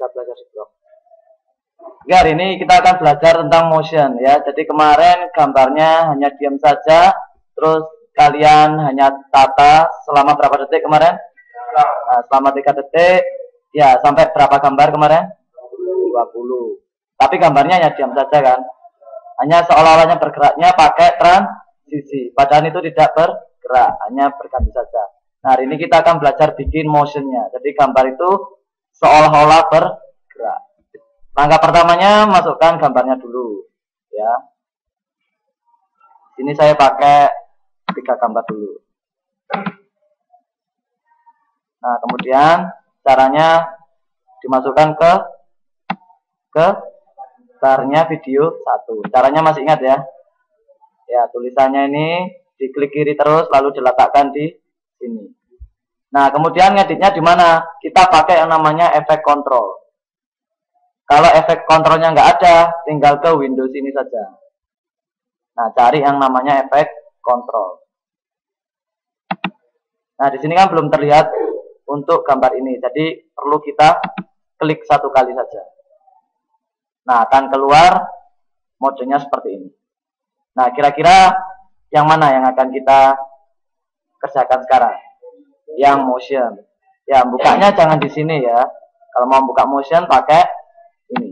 bisa belajar di blog. Oke, hari ini kita akan belajar tentang motion ya. Jadi kemarin gambarnya hanya diam saja, terus kalian hanya tata selama berapa detik kemarin? Nah, selama 3 detik. Ya, sampai berapa gambar kemarin? 20. Tapi gambarnya hanya diam saja kan? Hanya seolah-olahnya bergeraknya pakai transisi. Padahal itu tidak bergerak, hanya berganti saja. Nah, hari ini kita akan belajar bikin motionnya. Jadi gambar itu seolah-olah bergerak. Langkah pertamanya masukkan gambarnya dulu, ya. Ini saya pakai 3 gambar dulu. Nah, kemudian caranya dimasukkan ke barnya video 1. Caranya masih ingat ya? Ya, tulisannya ini diklik kiri terus lalu diletakkan di sini. Nah, kemudian ngeditnya di mana? Kita pakai yang namanya efek kontrol. Kalau efek kontrolnya nggak ada, tinggal ke Windows ini saja. Nah, cari yang namanya efek kontrol. Nah, di sini kan belum terlihat untuk gambar ini, jadi perlu kita klik 1 kali saja. Nah, akan keluar modenya seperti ini. Nah, kira-kira yang mana yang akan kita kerjakan sekarang? Yang motion. Ya, bukanya jangan di sini ya. Kalau mau buka motion pakai ini.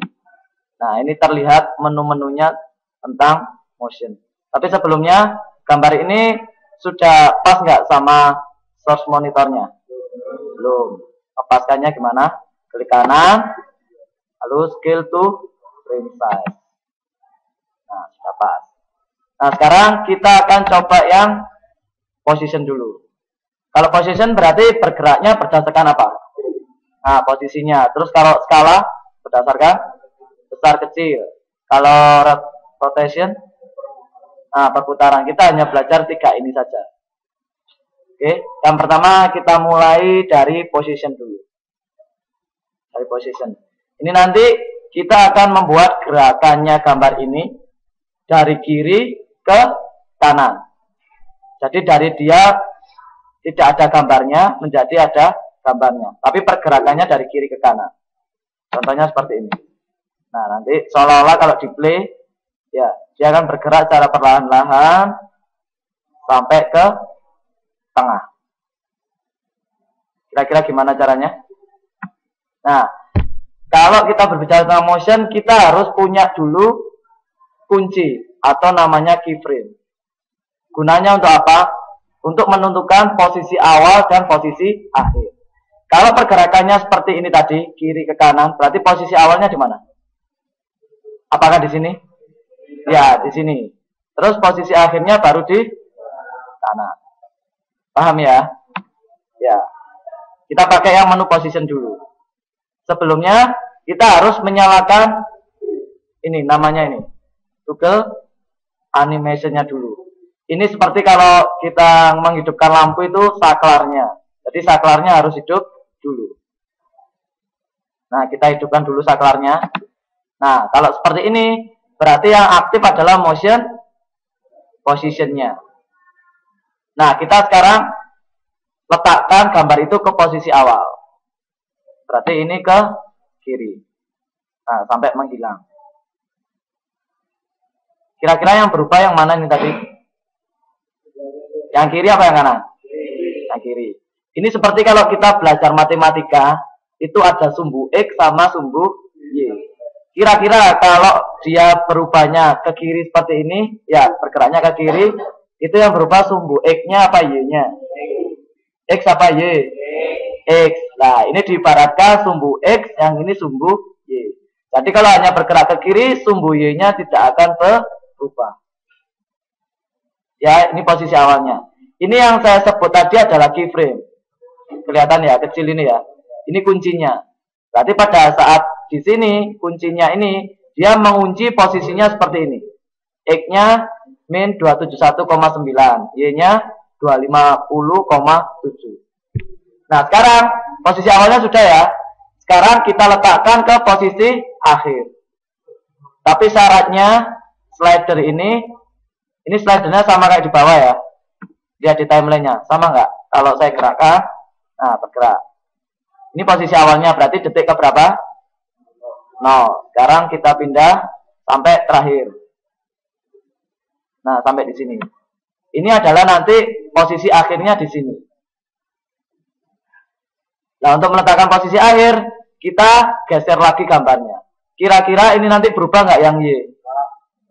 Nah, ini terlihat menu-menunya tentang motion. Tapi sebelumnya gambar ini sudah pas nggak sama source monitornya? Belum. Lepaskannya gimana? Klik kanan, lalu scale to frame size. Nah, sudah pas. Nah, sekarang kita akan coba yang position dulu. Kalau position berarti bergeraknya berdasarkan apa? Nah, posisinya. Terus kalau skala berdasarkan besar kecil. Kalau rotation, nah, perputaran. Kita hanya belajar 3 ini saja. Oke, yang pertama kita mulai dari position dulu. Dari position. Ini nanti kita akan membuat gerakannya gambar ini dari kiri ke kanan. Jadi dari dia tidak ada gambarnya menjadi ada gambarnya. Tapi pergerakannya dari kiri ke kanan. Contohnya seperti ini. Nah, nanti seolah-olah kalau di play, ya, dia akan bergerak secara perlahan-lahan sampai ke tengah. Kira-kira gimana caranya? Nah, kalau kita berbicara tentang motion, kita harus punya dulu kunci atau namanya keyframe. Gunanya untuk apa? Untuk menentukan posisi awal dan posisi akhir. Kalau pergerakannya seperti ini tadi, kiri ke kanan, berarti posisi awalnya di mana? Apakah di sini? Ya, di sini. Terus posisi akhirnya baru di kanan. Paham ya? Ya. Kita pakai yang menu position dulu. Sebelumnya kita harus menyalakan ini, namanya ini, toggle animation-nya dulu. Ini seperti kalau kita menghidupkan lampu itu saklarnya. Jadi saklarnya harus hidup dulu. Nah, kita hidupkan dulu saklarnya. Nah, kalau seperti ini, berarti yang aktif adalah motion position-nya. Nah, kita sekarang letakkan gambar itu ke posisi awal. Berarti ini ke kiri. Nah, sampai menghilang. Kira-kira yang berubah yang mana ini tadi? Yang kiri apa yang kanan? Yang kiri. Ini seperti kalau kita belajar matematika, itu ada sumbu X sama sumbu Y. Kira-kira kalau dia berubahnya ke kiri seperti ini, ya bergeraknya ke kiri, itu yang berubah sumbu X-nya apa Y-nya? X apa Y? X. Nah, ini diibaratkan sumbu X, yang ini sumbu Y. Jadi kalau hanya bergerak ke kiri, sumbu Y-nya tidak akan berubah. Ya, ini posisi awalnya. Ini yang saya sebut tadi adalah keyframe. Kelihatan ya, kecil ini ya. Ini kuncinya. Berarti pada saat di sini, kuncinya ini, dia mengunci posisinya seperti ini. X-nya min 271,9. Y-nya 250,7. Nah, sekarang posisi awalnya sudah ya. Sekarang kita letakkan ke posisi akhir. Tapi syaratnya slider ini slidernya sama kayak di bawah ya. Lihat di timelinenya, sama nggak? Kalau saya gerakkan, nah bergerak. Ini posisi awalnya, berarti detik ke berapa? 0. Sekarang kita pindah sampai terakhir. Nah, sampai di sini. Ini adalah nanti posisi akhirnya di sini. Nah, untuk meletakkan posisi akhir, kita geser lagi gambarnya. Kira-kira ini nanti berubah nggak yang Y?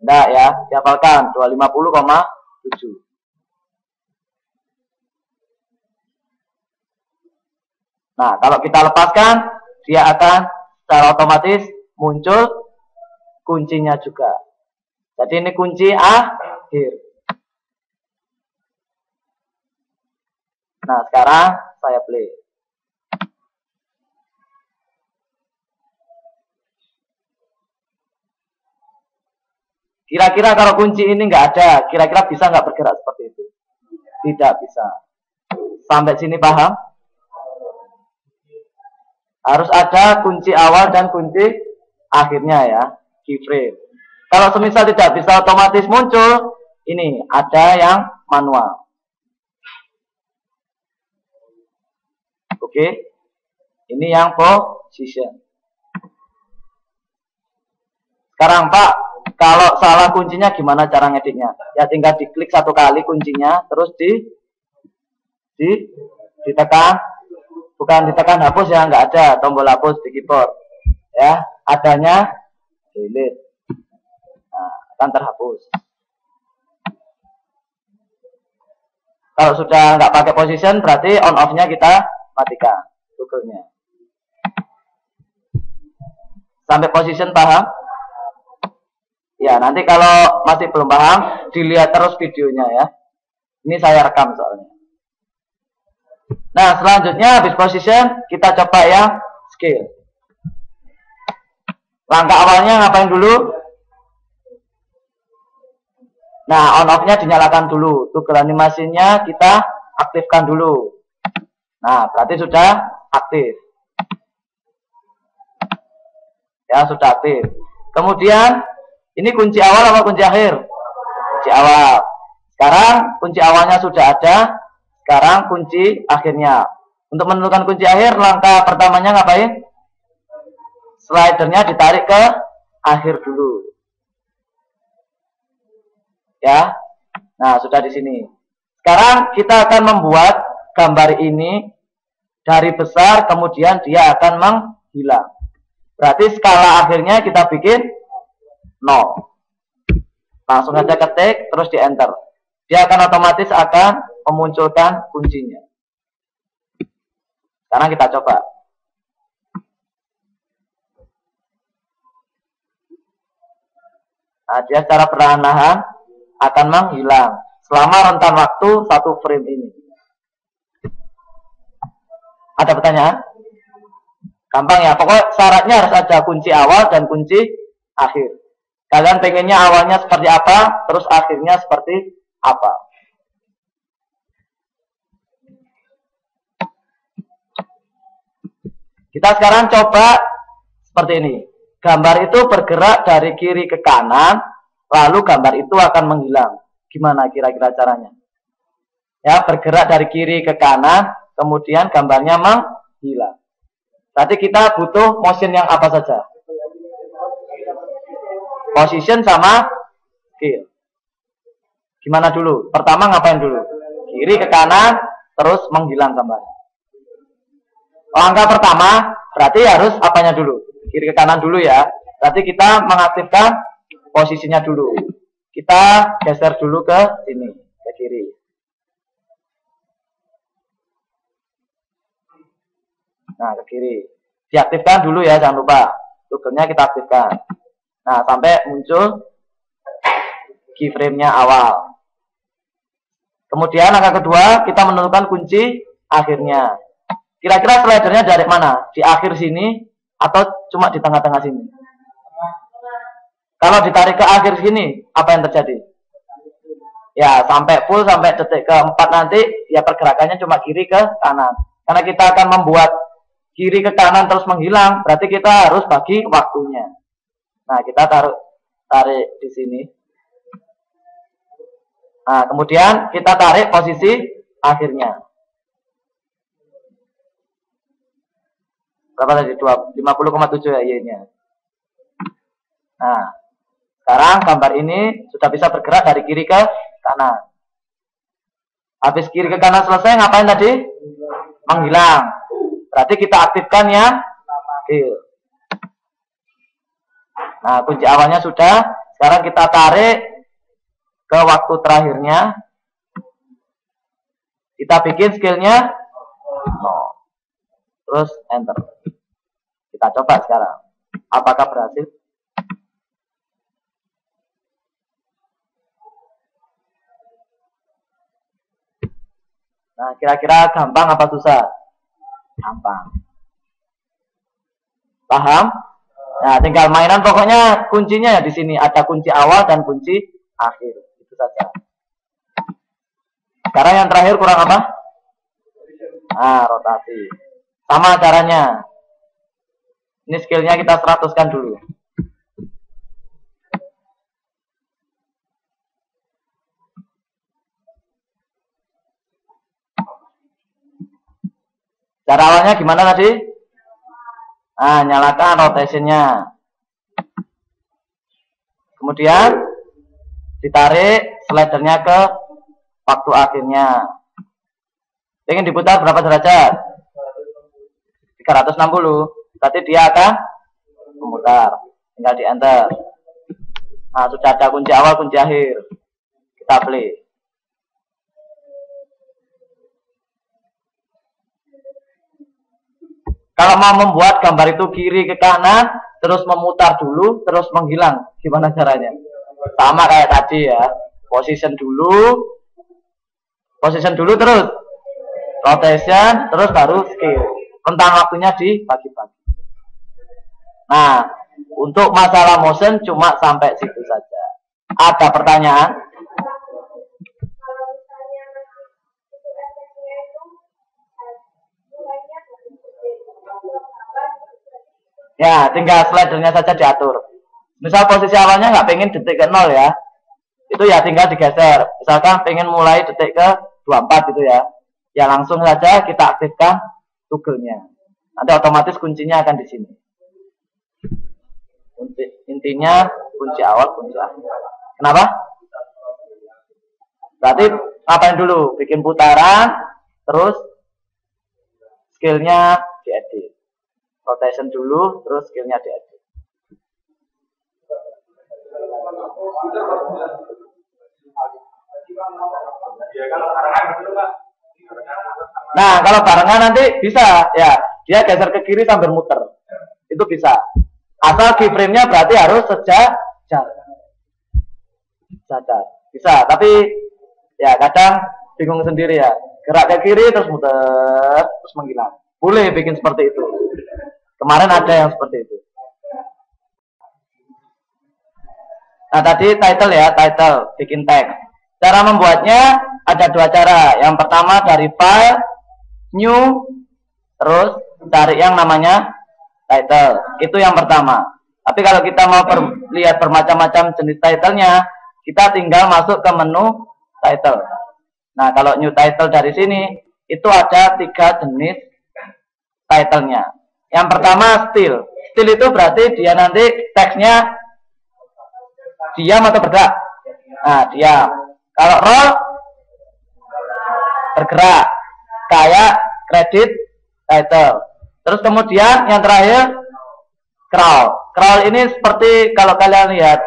Enggak ya, dihafalkan 250,7. Nah, kalau kita lepaskan, dia akan secara otomatis muncul kuncinya juga. Jadi ini kunci akhir. Nah, sekarang saya play. Kira-kira kalau kunci ini nggak ada, kira-kira bisa nggak bergerak seperti itu? Tidak bisa. Sampai sini paham? Harus ada kunci awal dan kunci akhirnya ya, keyframe. Kalau semisal tidak bisa otomatis muncul, ini ada yang manual. Oke, ini yang position. Sekarang Pak, kalau salah kuncinya gimana cara ngeditnya? Ya tinggal diklik satu kali kuncinya, terus ditekan, bukan ditekan hapus ya, nggak ada tombol hapus di keyboard. Ya, adanya delete. Nah, akan terhapus. Kalau sudah nggak pakai position, berarti on off-nya kita matikan toggle-nya. Sampai position paham? Ya, nanti kalau masih belum paham, dilihat terus videonya ya. Ini saya rekam soalnya. Nah, selanjutnya habis position, kita coba yang scale. Langkah awalnya ngapain dulu? Nah, on off-nya dinyalakan dulu. Toggle animasinya kita aktifkan dulu. Nah, berarti sudah aktif. Ya, sudah aktif. Kemudian, ini kunci awal apa kunci akhir? Kunci awal. Sekarang kunci awalnya sudah ada. Sekarang kunci akhirnya. Untuk menentukan kunci akhir, langkah pertamanya ngapain? Slidernya ditarik ke akhir dulu. Ya. Nah, sudah di sini. Sekarang kita akan membuat gambar ini dari besar, kemudian dia akan menghilang. Berarti skala akhirnya kita bikin 0. Langsung aja ketik, terus di enter. Dia akan otomatis akan memunculkan kuncinya. Sekarang kita coba. Nah, dia secara perlahan-lahan akan menghilang selama rentan waktu 1 frame ini. Ada pertanyaan? Gampang ya, pokoknya syaratnya harus ada kunci awal dan kunci akhir. Kalian pengennya awalnya seperti apa, terus akhirnya seperti apa. Kita sekarang coba seperti ini. Gambar itu bergerak dari kiri ke kanan, lalu gambar itu akan menghilang. Gimana kira-kira caranya? Ya, bergerak dari kiri ke kanan, kemudian gambarnya menghilang. Berarti kita butuh motion yang apa saja? Position sama scale. Gimana dulu? Pertama ngapain dulu? Kiri ke kanan, terus menghilang gambarnya. Langkah pertama, berarti harus apanya dulu? Kiri ke kanan dulu ya. Berarti kita mengaktifkan posisinya dulu. Kita geser dulu ke sini, ke kiri. Nah, ke kiri. Diaktifkan dulu ya, jangan lupa. Toggle-nya kita aktifkan. Nah, sampai muncul keyframe-nya awal. Kemudian langkah kedua, kita menentukan kunci akhirnya. Kira-kira slidernya dari mana? Di akhir sini atau cuma di tengah-tengah sini? Kalau ditarik ke akhir sini, apa yang terjadi? Ya, sampai full, sampai detik keempat nanti, ya pergerakannya cuma kiri ke kanan. Karena kita akan membuat kiri ke kanan terus menghilang, berarti kita harus bagi waktunya. Nah, kita tarik di sini. Nah, kemudian kita tarik posisi akhirnya. Berapa tadi? 50,7 ya Y-nya. Nah, sekarang gambar ini sudah bisa bergerak dari kiri ke kanan. Habis kiri ke kanan selesai, ngapain tadi? Menghilang. Berarti kita aktifkan yang fill. Nah, kunci awalnya sudah. Sekarang kita tarik ke waktu terakhirnya. Kita bikin skillnya 0. Terus enter. Kita coba sekarang. Apakah berhasil? Nah, kira-kira gampang apa susah? Gampang. Paham? Nah, tinggal mainan, pokoknya kuncinya ya di sini. Ada kunci awal dan kunci akhir. Itu saja. Sekarang yang terakhir kurang apa? Nah, rotasi. Sama caranya. Ini skillnya kita 100-kan dulu. Cara awalnya gimana tadi? Nah, nyalakan rotationnya. Kemudian ditarik slidernya ke waktu akhirnya. Ingin diputar berapa derajat? 360. Berarti dia akan memutar. Tinggal di enter. Nah, sudah ada kunci awal, kunci akhir. Kita play. Kalau mau membuat gambar itu kiri ke kanan, terus memutar dulu, terus menghilang. Gimana caranya? Sama kayak tadi ya. Position dulu terus rotation, terus baru skill. Rentang waktunya dibagi-bagi. Nah, untuk masalah motion cuma sampai situ saja. Ada pertanyaan? Ya, tinggal slidernya saja diatur. Misal posisi awalnya nggak pengen detik ke 0 ya. Itu ya tinggal digeser. Misalkan pengen mulai detik ke 24 gitu ya. Ya langsung saja kita aktifkan toggle-nya. Nanti otomatis kuncinya akan di sini. Intinya kunci awal, kunci akhir. Kenapa? Berarti ngapain dulu? Bikin putaran, terus skillnya diedit. Rotation dulu, terus skillnya diedit. Nah, kalau barengan nanti bisa ya, dia geser ke kiri sambil muter. Itu bisa. Asal keyframe-nya berarti harus sejajar. Bisa, tapi ya kadang bingung sendiri ya. Gerak ke kiri terus muter, terus menghilang. Boleh bikin seperti itu. Kemarin ada yang seperti itu. Nah, tadi title ya, title, bikin tag. Cara membuatnya ada dua cara. Yang pertama dari file, new, terus cari yang namanya title. Itu yang pertama. Tapi kalau kita mau lihat bermacam-macam jenis titlenya, kita tinggal masuk ke menu title. Nah, kalau new title dari sini, itu ada 3 jenis titlenya. Yang pertama still. Still itu berarti dia nanti teksnya diam atau bergerak. Nah, diam. Kalau roll bergerak. Kayak credit title. Terus kemudian yang terakhir crawl. Crawl ini seperti kalau kalian lihat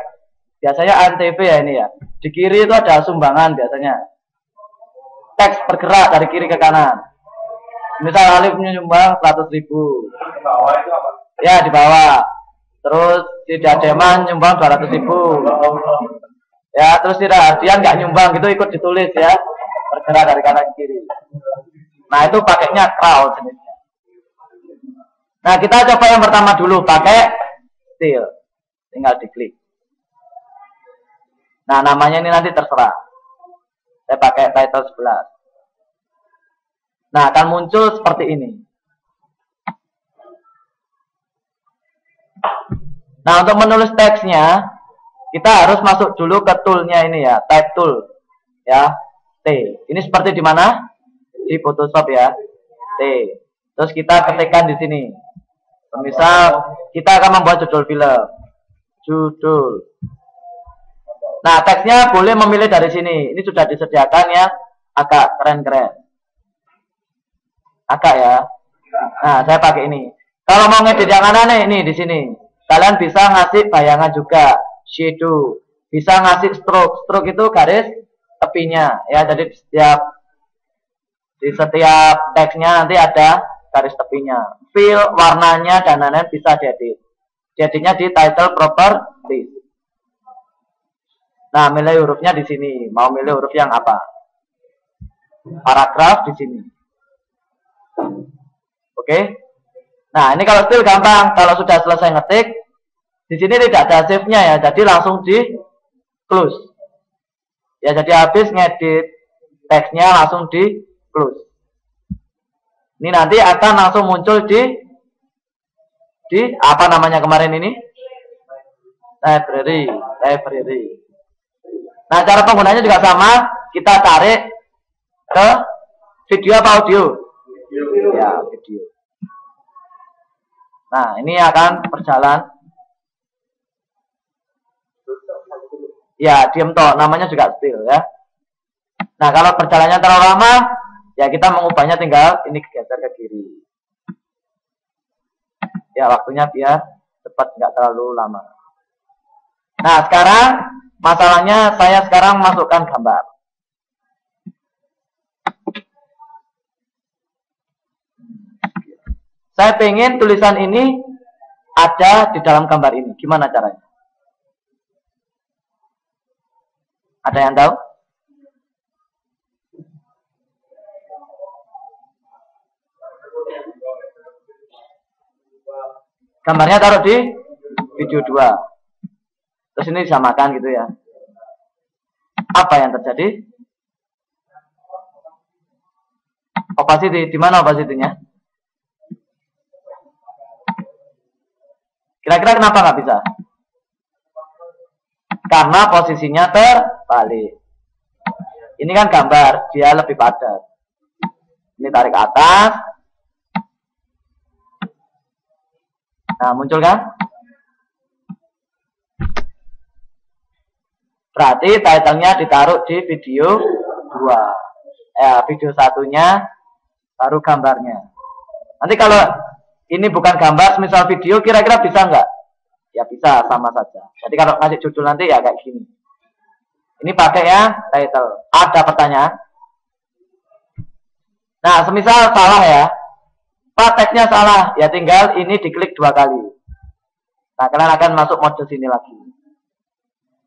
biasanya ANTV ya ini ya. Di kiri itu ada sumbangan biasanya. Teks bergerak dari kiri ke kanan. Misal Alif menyumbang 100.000. Ya, di bawah. Terus si Dademan nyumbang 200.000. Ya, terus si Radian nggak nyumbang gitu ikut ditulis ya. Bergerak dari kanan ke kiri. Nah, itu pakainya crawl jenisnya. Nah, kita coba yang pertama dulu pakai still. Tinggal diklik. Nah, namanya ini nanti terserah. Saya pakai title 11. Nah, akan muncul seperti ini. Nah, untuk menulis teksnya, kita harus masuk dulu ke toolnya ini ya, type tool. Ya, T. Ini seperti di mana? Di Photoshop ya. T. Terus kita ketikkan di sini. Misal, kita akan membuat judul film. judul. Nah, teksnya boleh memilih dari sini. Ini sudah disediakan ya, agak keren-keren. Agak ya. Nah, saya pakai ini. Kalau mau ngedit yang aneh ini di sini. Kalian bisa ngasih bayangan juga, shadow. Bisa ngasih stroke. Stroke itu garis tepinya ya. Jadi di setiap teksnya nanti ada garis tepinya. Fill, warnanya dan lain-lain bisa diedit. Jadinya di title properties. Nah, milih hurufnya di sini. Mau milih huruf yang apa? Paragraf di sini. Oke. Nah, ini kalau still gampang. Kalau sudah selesai ngetik, di sini tidak ada save-nya ya. Jadi langsung di close. Ya, jadi habis ngedit teksnya langsung di close. Ini nanti akan langsung muncul di apa namanya kemarin ini? Library. Nah, cara penggunanya juga sama. Kita tarik ke video apa audio? Ya, video. Nah, ini akan berjalan. Ya, diem toh. Namanya juga still ya. Nah, kalau berjalannya terlalu lama, ya kita mengubahnya tinggal ini geser ke kiri. Ya, waktunya biar cepat, nggak terlalu lama. Nah, sekarang masalahnya saya sekarang masukkan gambar. Saya pengen tulisan ini ada di dalam gambar ini. Gimana caranya? Ada yang tahu? Gambarnya taruh di video 2. Terus ini disamakan gitu ya. Apa yang terjadi? Opacity, di mana opacity-nya? Kira-kira kenapa nggak bisa? Karena posisinya terbalik. Ini kan gambar, dia lebih padat. Ini tarik ke atas. Nah, muncul kan? Berarti title-nya ditaruh di video 2. Video satunya baru gambarnya. Nanti kalau ini bukan gambar, misal video, kira-kira bisa nggak? Ya bisa, sama saja. Jadi kalau ngasih judul nanti ya kayak gini. Ini pakai ya title. Ada pertanyaan? Nah, semisal salah ya. Pak, teksnya salah. Ya tinggal ini diklik 2 kali. Nah, kalian akan masuk mode sini lagi.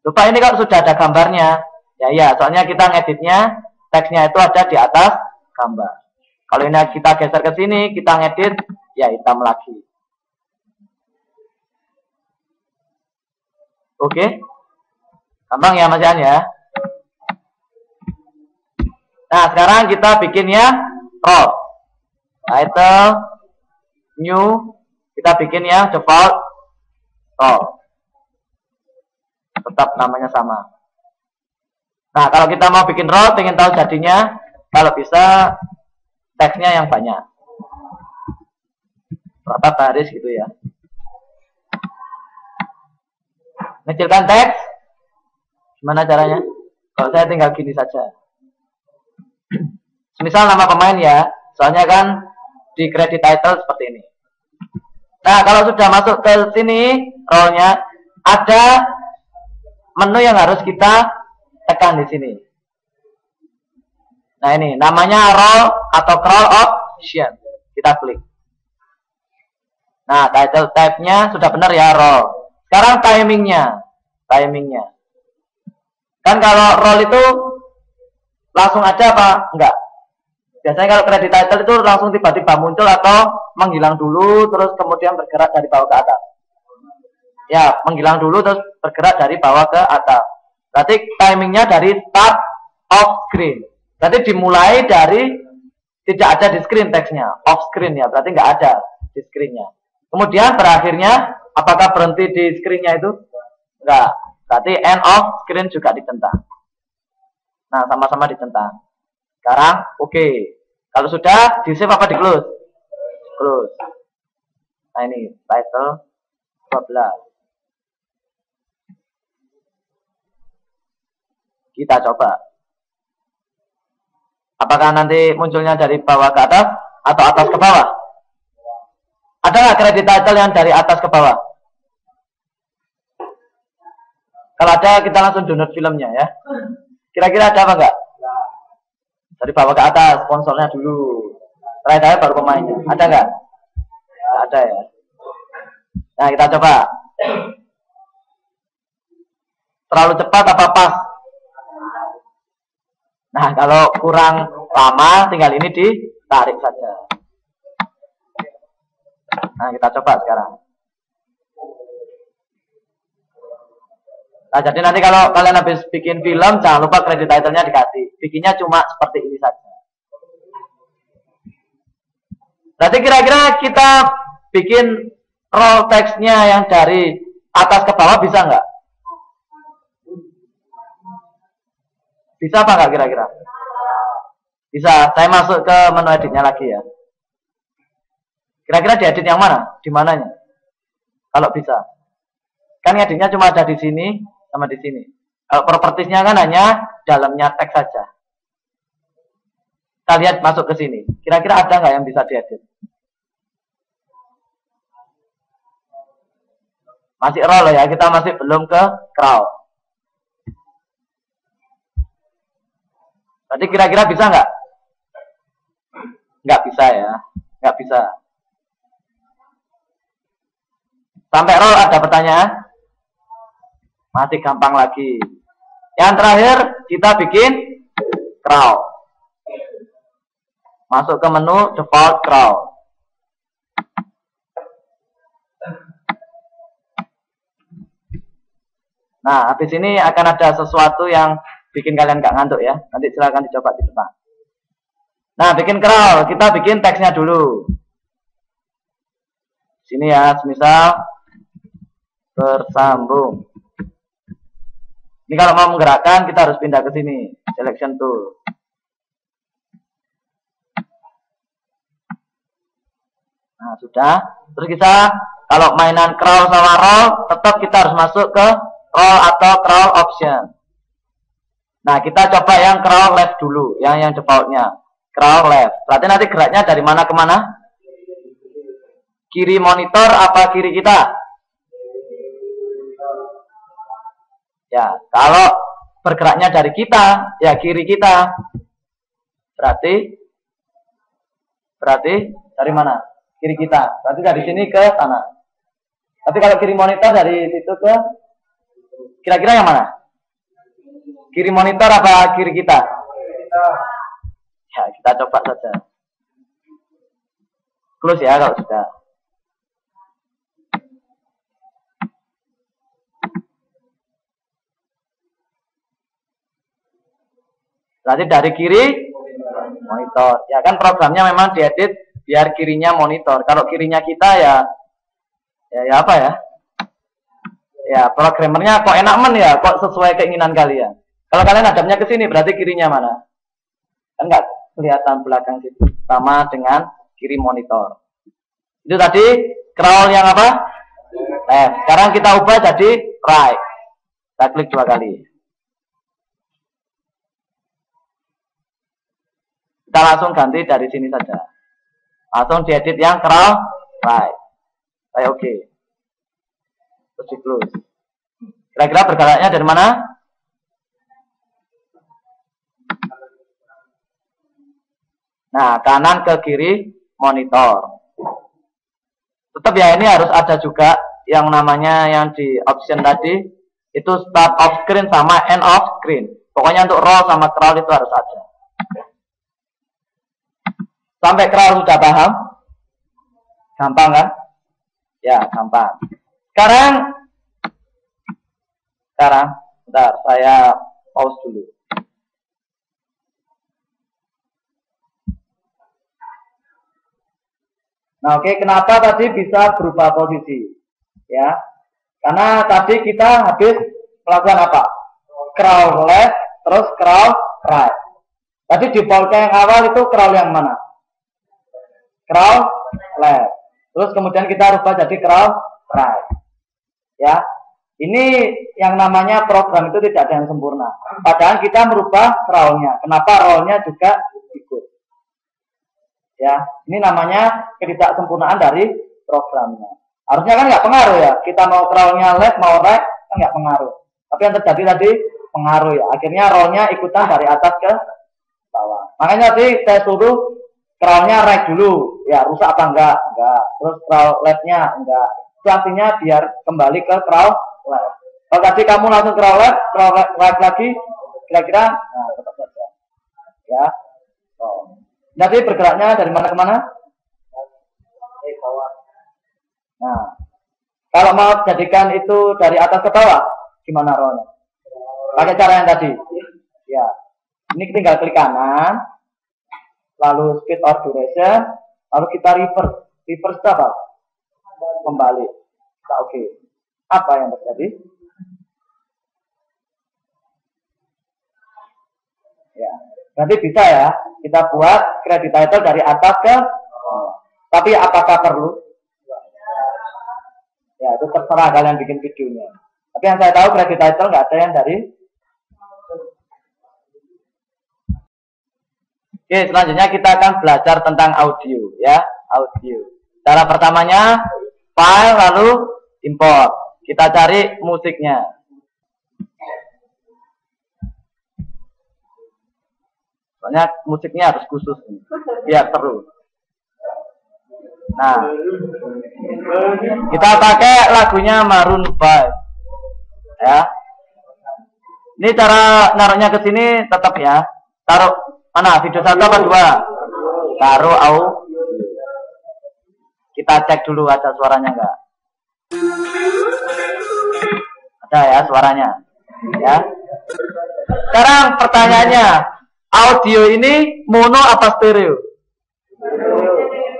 Lupa ini kalau sudah ada gambarnya. Ya, soalnya kita ngeditnya, teksnya itu ada di atas gambar. Kalau ini kita geser ke sini, kita ngedit, ya hitam lagi. Oke? Gampang ya Mas Yan ya? Nah, sekarang kita bikin ya role. Title, new, kita bikin ya default role. Tetap namanya sama. Nah, kalau kita mau bikin role, pengen tahu jadinya, kalau bisa teksnya yang banyak. Berapa baris gitu ya. Ngecilkan teks. Gimana caranya? Kalau saya tinggal gini saja. Misal nama pemain ya. Soalnya kan di credit title seperti ini. Nah, kalau sudah masuk ke sini, role-nya, ada menu yang harus kita tekan di sini. Nah, ini namanya role atau crawl option. Kita klik. Nah, title tab-nya sudah benar ya, role. Sekarang timingnya. Kan kalau role itu langsung aja apa? Enggak. Biasanya kalau credit title itu langsung tiba-tiba muncul atau menghilang dulu terus kemudian bergerak dari bawah ke atas. Ya, menghilang dulu terus bergerak dari bawah ke atas. Berarti timingnya dari start off screen. Berarti dimulai dari tidak ada di screen teksnya, off screen ya, berarti nggak ada di screennya. Kemudian berakhirnya, apakah berhenti di screennya itu? Enggak. Berarti end of screen juga ditentang. Nah, sama-sama ditentang. Sekarang, oke. Kalau sudah, di save apa di close? Close. Nah, ini title 12. Kita coba. Apakah nanti munculnya dari bawah ke atas atau atas ke bawah? Ada nggak kredit title yang dari atas ke bawah? Kalau ada, kita langsung download filmnya ya. Kira-kira ada apa nggak? Dari bawah ke atas, sponsornya dulu. Terakhir baru pemainnya. Ada nggak? Ada ya. Nah, kita coba. Terlalu cepat apa pas? Nah, kalau kurang lama, tinggal ini ditarik saja. Nah, kita coba sekarang. Nah, jadi nanti kalau kalian habis bikin film, jangan lupa kredit title-nya dikasih. Bikinnya cuma seperti ini saja. Berarti kira-kira kita bikin roll text-nya yang dari atas ke bawah bisa nggak? Bisa apa nggak kira-kira? Bisa. Saya masuk ke menu editnya lagi ya. Kira-kira diedit yang mana? Di mananya? Kalau bisa. Kan editnya cuma ada di sini sama di sini. Kalau propertiesnya kan hanya dalamnya teks saja. Kita lihat masuk ke sini. Kira-kira ada nggak yang bisa diedit? Masih roll ya, kita masih belum ke crowd. Berarti kira-kira bisa nggak? Nggak bisa ya, nggak bisa. Sampai roll ada pertanyaan? Masih gampang lagi. Yang terakhir kita bikin crowd. Masuk ke menu default crowd. Nah, habis ini akan ada sesuatu yang bikin kalian gak ngantuk ya. Nanti silahkan dicoba di depan. Nah, bikin crowd. Kita bikin teksnya dulu. Sini ya, misal bersambung. Ini kalau mau menggerakkan, kita harus pindah ke sini. Selection tool. Nah, sudah. Terus kita, kalau mainan crawl sama roll, tetap kita harus masuk ke roll atau crawl option. Nah, kita coba yang crawl left dulu. Yang defaultnya. Crawl left. Berarti nanti geraknya dari mana ke mana? Kiri monitor apa kiri kita? Ya, kalau bergeraknya dari kita, ya kiri kita. Berarti dari mana? Kiri kita. Berarti dari sini ke sana. Tapi kalau kiri monitor dari situ ke, kira-kira yang mana? Kiri monitor apa kiri kita? Ya, kita coba saja. Close ya kalau sudah. Berarti dari kiri monitor. Ya kan programnya memang diedit biar kirinya monitor. Kalau kirinya kita ya apa ya? Ya programmernya kok enak men ya, kok sesuai keinginan kalian. Kalau kalian hadapnya ke sini berarti kirinya mana? Kan nggak kelihatan belakang situ. Sama dengan kiri monitor. Itu tadi crawl yang apa? Left. Sekarang kita ubah jadi right. Kita klik 2 kali. Kita langsung ganti dari sini saja. Langsung diedit yang crawl right. Saya oke. Terus di close. Kira-kira bergeraknya dari mana? Nah, kanan ke kiri monitor. Tetap ya, ini harus ada juga yang namanya yang di option tadi. Itu start of screen sama end of screen. Pokoknya untuk roll sama crawl itu harus ada. Sampai crawl sudah paham? Gampang kan? Ya, gampang. Sekarang, bentar, saya pause dulu. Nah, oke, kenapa tadi bisa berubah posisi? Ya, karena tadi kita habis melakukan apa? Crawl left, terus crawl right. Tadi defaultnya yang awal itu crawl yang mana? Crawl left. Terus kemudian kita rubah jadi crawl right. Ya. Ini yang namanya program itu tidak ada yang sempurna. Padahal kita merubah role-nya. Kenapa role-nya juga ikut? Ya, ini namanya ketidaksempurnaan dari programnya. Harusnya kan nggak pengaruh ya. Kita mau role-nya left, mau right, kan nggak pengaruh. Tapi yang terjadi tadi pengaruh ya. Akhirnya role-nya ikutan dari atas ke bawah. Makanya tadi saya suruh role-nya right dulu. Ya, rusak apa enggak? Enggak. Terus role left-nya enggak. Itu artinya biar kembali ke role left. Kalau tadi kamu langsung role right lagi, kira-kira, nah tetap saja. Ya. Oh. Nanti bergeraknya dari mana ke mana? Nah, kalau mau jadikan itu dari atas ke bawah, gimana role-nya? Pakai cara yang tadi. Ya. Ini tinggal klik kanan, lalu speed or duration, lalu kita reverse. Reverse itu apa? Kembali. Nah, oke. Apa yang terjadi? Ya. Nanti bisa ya, kita buat credit title dari atas ke bawah. Tapi apakah perlu? Ya, itu terserah kalian bikin videonya. Tapi yang saya tahu credit title nggak ada yang dari. Oke, selanjutnya kita akan belajar tentang audio ya, audio. Cara pertamanya file lalu import. Kita cari musiknya. Soalnya musiknya harus khusus biar seru. Nah, kita pakai lagunya Maroon 5. Ya. Ini cara naruhnya ke sini tetap ya. Taruh mana? Video 1 apa 2? Taruh audio. Kita cek dulu ada suaranya enggak. Ada ya suaranya. Ya. Sekarang pertanyaannya, audio ini mono apa stereo?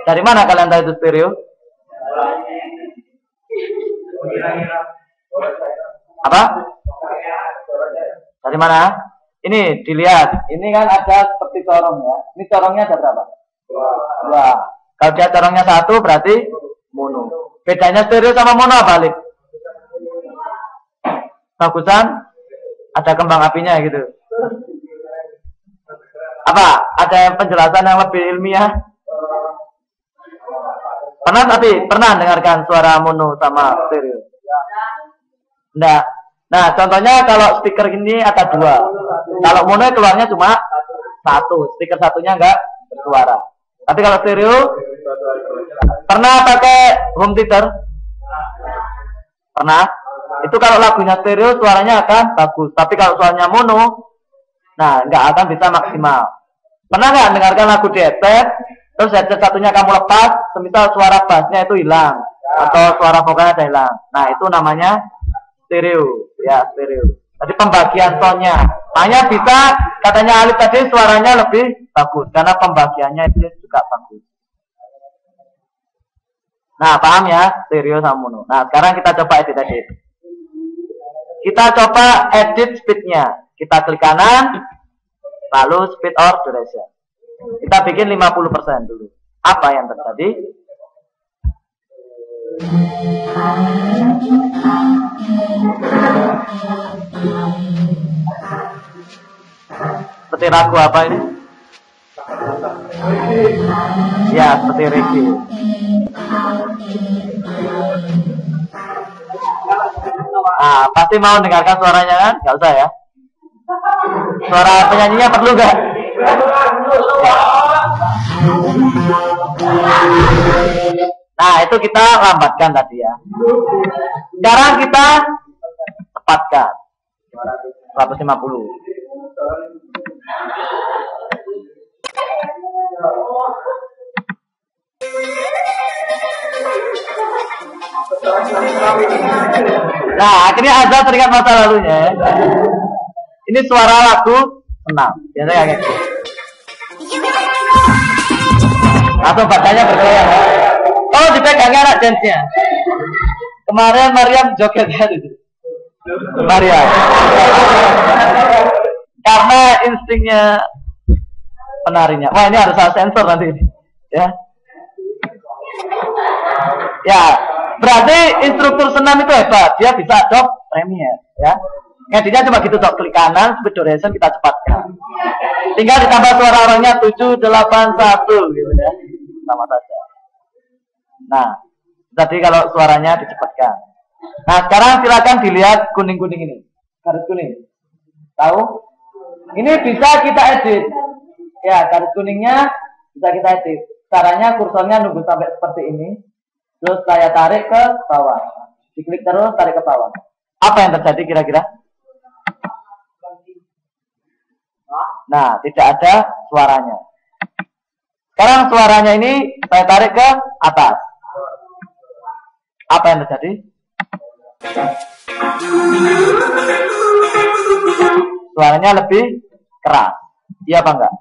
Dari mana kalian tahu itu stereo? Apa? Dari mana? Ini dilihat. Ini kan ada seperti corong ya. Ini corongnya ada berapa? 2. Kalau dia corongnya 1 berarti mono. Bedanya stereo sama mono apa, Lik? Bagusan ada kembang apinya gitu. Apa? Ada penjelasan yang lebih ilmiah? Pernah dengarkan suara mono sama stereo? Enggak. Nah, contohnya kalau speaker ini ada 2. Kalau mono keluarnya cuma 1. Speaker satunya enggak bersuara. Tapi kalau stereo, pernah pakai home theater? Pernah? Itu kalau lagunya stereo suaranya akan bagus. Tapi kalau suaranya mono, nah nggak akan bisa maksimal. Pernah nggak dengarkan lagu di headset, terus headset satunya kamu lepas, semisal suara bassnya itu hilang atau suara vokalnya ada hilang. Nah itu namanya stereo, ya stereo. Jadi pembagian tonnya, hanya bisa katanya Alif tadi suaranya lebih bagus karena pembagiannya itu juga bagus. Nah paham ya stereo sama mono. Nah sekarang kita coba edit. Kita coba edit speednya. Kita klik kanan, lalu speed or duration. Kita bikin 50% dulu. Apa yang terjadi? Seperti lagu apa ini? Ya, seperti reggae. Ah, pasti mau dengarkan suaranya kan? Gak usah ya. Suara penyanyinya perlu gak? Nah, itu kita lambatkan tadi ya. Sekarang kita cepatkan 150. Nah, akhirnya Azza teringat masa lalunya ya. Ini suara lagu senang. Biasanya kayak gitu. Atau badannya bergoyang. Oh, dipegangnya anak dance-nya. Kemarin Mariam joget itu. Mariam. Karena instingnya penarinya. Wah, ini harus saya sensor nanti. Ya. Ya, Berarti instruktur senam itu hebat, dia bisa adopt Premiere, ya. Ngeditnya cuma gitu, klik kanan, speed duration kita cepatkan. Tinggal ditambah suara orangnya 781 gitu ya. Sama saja. Nah, tadi kalau suaranya dicepatkan. Nah, sekarang silakan dilihat kuning-kuning ini. Garis kuning. Tahu? Ini bisa kita edit. Ya, garis kuningnya bisa kita edit. Caranya kursornya nunggu sampai seperti ini. Terus saya tarik ke bawah. Diklik terus, tarik ke bawah. Apa yang terjadi kira-kira? Nah, tidak ada suaranya. Sekarang suaranya ini saya tarik ke atas. Apa yang terjadi? Suaranya lebih keras. Iya apa enggak?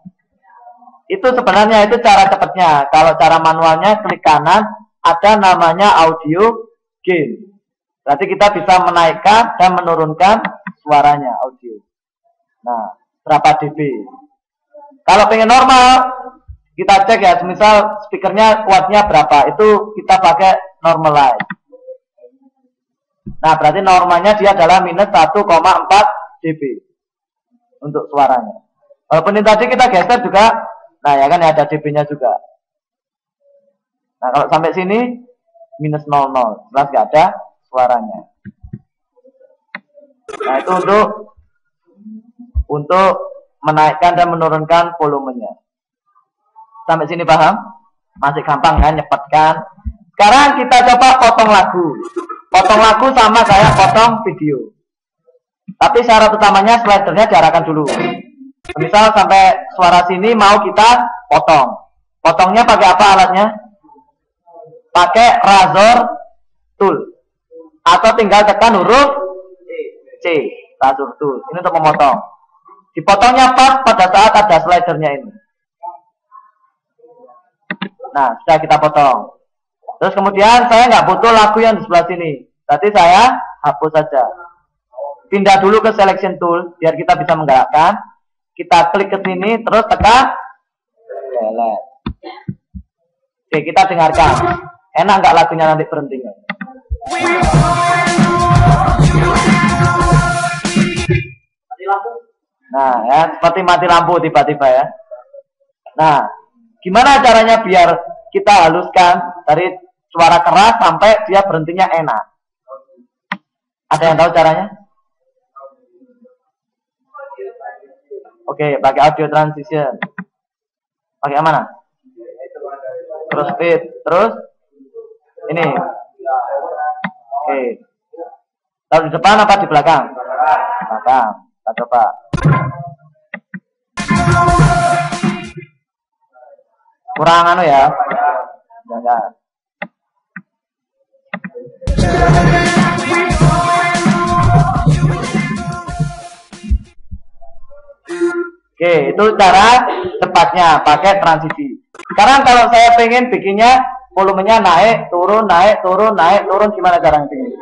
Itu sebenarnya itu cara cepatnya. Kalau cara manualnya klik kanan, ada namanya audio gain. Berarti kita bisa menaikkan dan menurunkan suaranya audio. Nah, berapa dB? Kalau pengen normal, kita cek ya, misal speakernya kuatnya berapa, itu kita pakai normalize. Nah, berarti normalnya dia adalah minus 1,4 dB untuk suaranya. Walaupun ini tadi kita geser juga, nah ya kan ada dB-nya juga. Nah, kalau sampai sini minus 00, jelas nggak ada suaranya. Nah, itu untuk menaikkan dan menurunkan volumenya. Sampai sini paham? Masih gampang kan, nyepatkan. Sekarang kita coba potong lagu. Potong lagu sama kayak potong video. Tapi syarat utamanya slidernya diarahkan dulu. Misal sampai suara sini mau kita potong. Potongnya pakai apa alatnya? Pakai razor tool. Atau tinggal tekan huruf C, razor tool. Ini untuk memotong. Dipotongnya pas pada saat ada slidernya ini. Nah, sudah kita potong. Terus kemudian saya nggak butuh lagu yang di sebelah sini. Berarti saya hapus saja. Pindah dulu ke selection tool biar kita bisa menggerakkan. Kita klik ke sini, terus tekan delete. Oke, kita dengarkan. Enak nggak lagunya nanti berhentinya? Nah, ya seperti mati lampu tiba-tiba ya. Nah, gimana caranya biar kita haluskan dari suara keras sampai dia berhentinya enak? Ada yang tahu caranya? Oke, pakai audio transition. Pakai mana? Terus speed, terus ini. Oke. Tahu di depan apa di belakang? Belakang. Kita coba. Kurang anu ya. Jangan. Oke, itu cara cepatnya pakai transisi. Sekarang kalau saya pengen bikinnya volumenya naik, turun, naik, turun, naik, turun, gimana caranya bikin?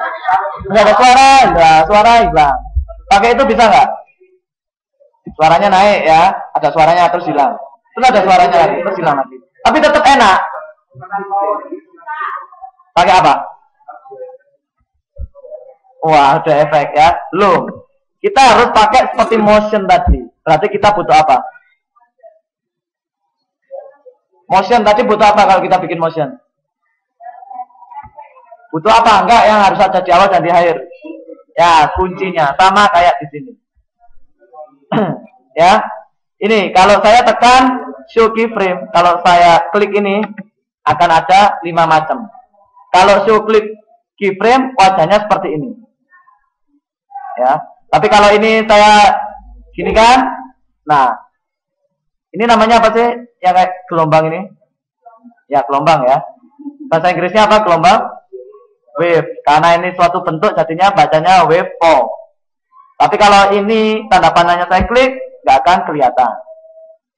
Nggak ada suara, enggak, suara hilang. Pakai itu bisa nggak? Suaranya naik ya, ada suaranya terus hilang. Terus ada suaranya lagi, terus hilang lagi. Tapi tetap enak. Pakai apa? Wah, ada efek ya. Belum. Kita harus pakai seperti motion tadi. Berarti kita butuh apa? Motion tadi butuh apa kalau kita bikin motion? Butuh apa? Enggak, yang harus ada di awal dan di akhir. Ya, kuncinya sama kayak di sini. Ya. Ini kalau saya tekan show keyframe, kalau saya klik ini akan ada 5 macam. Kalau show klik keyframe wajahnya seperti ini. Ya. Tapi kalau ini saya gini kan, nah ini namanya apa sih yang kayak gelombang ini? Ya gelombang ya. Bahasa Inggrisnya apa gelombang? Wave. Karena ini suatu bentuk jadinya bacanya waveform. Tapi kalau ini tanda panahnya saya klik, nggak akan kelihatan.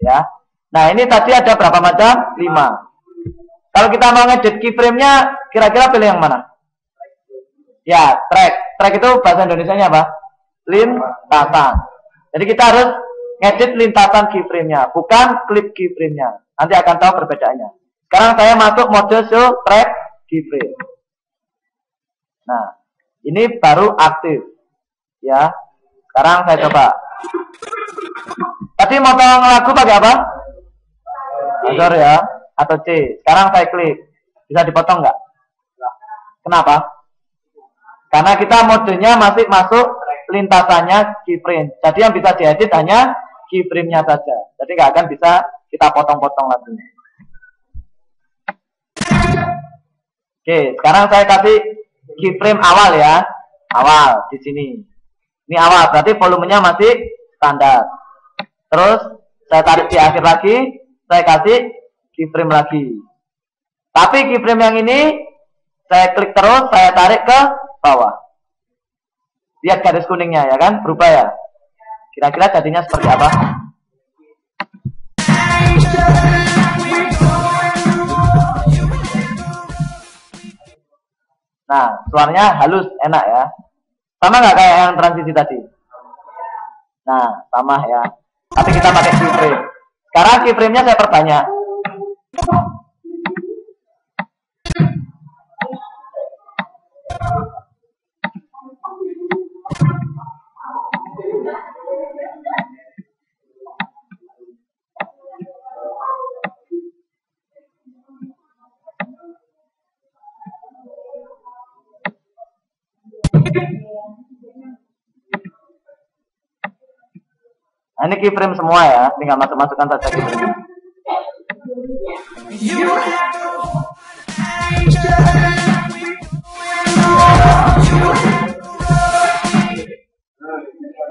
Ya. Nah ini tadi ada berapa macam? 5. Kalau kita mau ngedit keyframe-nya, kira-kira pilih yang mana? Ya track. Track itu bahasa Indonesianya apa? Lintasan. Jadi kita harus ngedit lintasan keyframe-nya, bukan klik keyframe-nya. Nanti akan tahu perbedaannya. Sekarang saya masuk mode show track keyframe. Nah, ini baru aktif. Ya. Sekarang saya coba. Tadi motong lagu pakai apa? Buzzer ya, atau C. Sekarang saya klik. Bisa dipotong nggak? Kenapa? Karena kita modenya masih masuk lintasannya keyframe. Jadi yang bisa diedit hanya keyframe-nya saja. Jadi nggak akan bisa kita potong-potong lagunya. Oke, sekarang saya kasih keyframe awal ya. Awal di sini. Ini awal, berarti volumenya masih standar. Terus saya tarik di akhir lagi, saya kasih keyframe lagi. Tapi keyframe yang ini saya klik terus, saya tarik ke bawah. Lihat garis kuningnya ya kan, berubah ya. Kira-kira jadinya seperti apa? Nah, suaranya halus, enak ya. Sama nggak kayak yang transisi tadi? Nah, sama ya. Tapi kita pakai keyframe. Sekarang keyframe-nya saya perbanyak. Nah, ini keyframe semua ya, tinggal masukkan saja keyframe.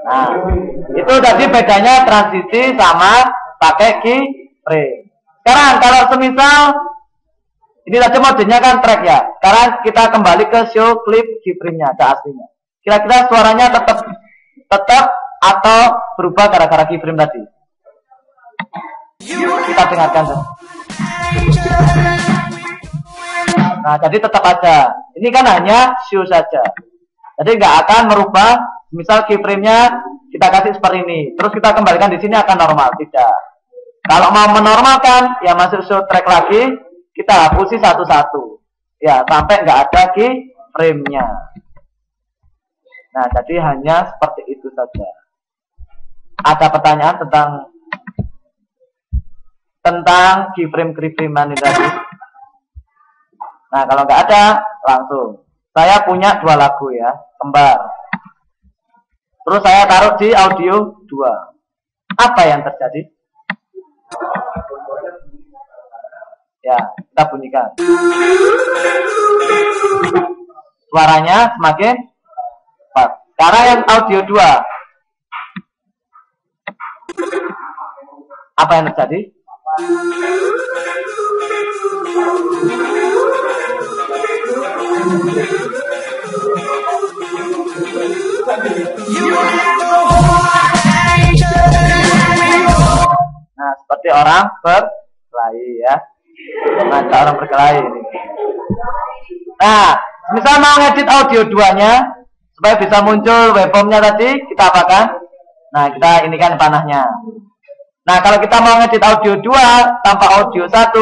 Nah, itu tadi bedanya transisi sama pakai keyframe. Sekarang kalau semisal ini tadi modenya kan track ya. Sekarang kita kembali ke show clip keyframe-nya, ada aslinya. Kira-kira suaranya tetap atau berubah gara-gara keyframe tadi? Kita dengarkan. Nah, jadi tetap aja. Ini kan hanya show saja. Jadi nggak akan merubah. Misal keyframe-nya kita kasih seperti ini, terus kita kembalikan di sini akan normal, tidak. Kalau mau menormalkan, ya masuk show track lagi, kita hapusi satu-satu. Ya, sampai nggak ada keyframe-nya. Nah, jadi hanya seperti itu saja. Ada pertanyaan tentang keyframe-keyframean ini tadi? Nah, kalau nggak ada, langsung. Saya punya 2 lagu ya, kembar. Terus saya taruh di audio 2. Apa yang terjadi? Ya, kita bunyikan. Suaranya semakin cepat. Karena yang audio 2. Apa yang terjadi? Nah, seperti orang berkelahi ya. Ngajak orang berkelahi ini. Nah, misal mau ngedit audio 2-nya supaya bisa muncul waveform-nya tadi, kita apakan? Nah, kita ini kan panahnya. Nah, kalau kita mau ngedit audio 2 tanpa audio 1,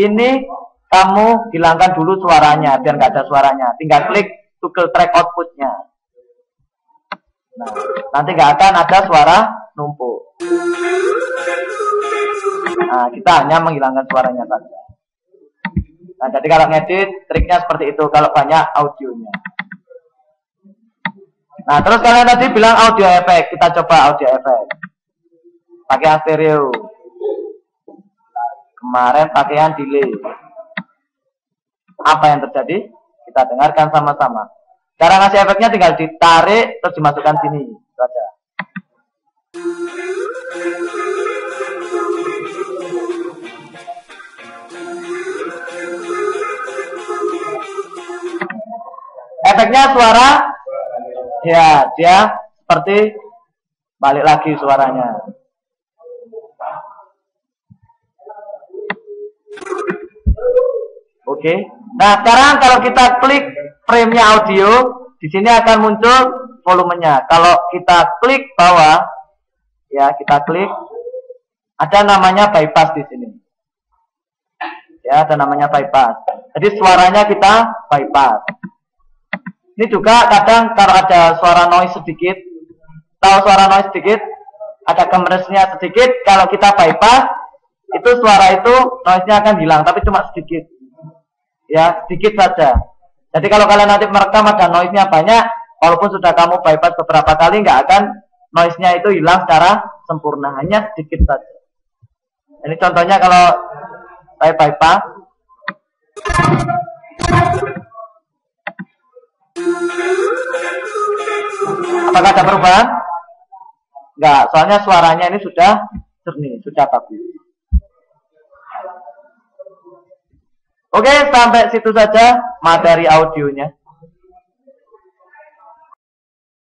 ini kamu hilangkan dulu suaranya biar nggak ada suaranya. Tinggal klik toggle track output-nya. Nah, nanti nggak akan ada suara numpuk. Nah, kita hanya menghilangkan suaranya saja. Nah, jadi kalau ngedit, triknya seperti itu kalau banyak audionya. Nah, terus kalian tadi bilang audio efek. Kita coba audio efek. Pakai stereo. Kemarin pakaian delay. Apa yang terjadi? Kita dengarkan sama-sama. Cara ngasih efeknya tinggal ditarik terus dimasukkan sini saja. Efeknya suara, ya dia seperti balik lagi suaranya. Oke. Nah, sekarang kalau kita klik frame-nya audio, di sini akan muncul volumenya. Kalau kita klik bawah, ya kita klik, ada namanya bypass di sini. Ya, ada namanya bypass. Jadi suaranya kita bypass. Ini juga kadang kalau ada suara noise sedikit, tahu suara noise sedikit, ada gemeresnya sedikit, kalau kita bypass, itu suara itu noise-nya akan hilang, tapi cuma sedikit. Ya, sedikit saja. Jadi kalau kalian nanti merekam ada noise-nya banyak, walaupun sudah kamu bypass beberapa kali, nggak akan noise-nya itu hilang secara sempurna, hanya sedikit saja. Ini contohnya kalau saya bypass. Apakah ada perubahan? Enggak, soalnya suaranya ini sudah jernih, sudah bagus. Oke, sampai situ saja materi audionya.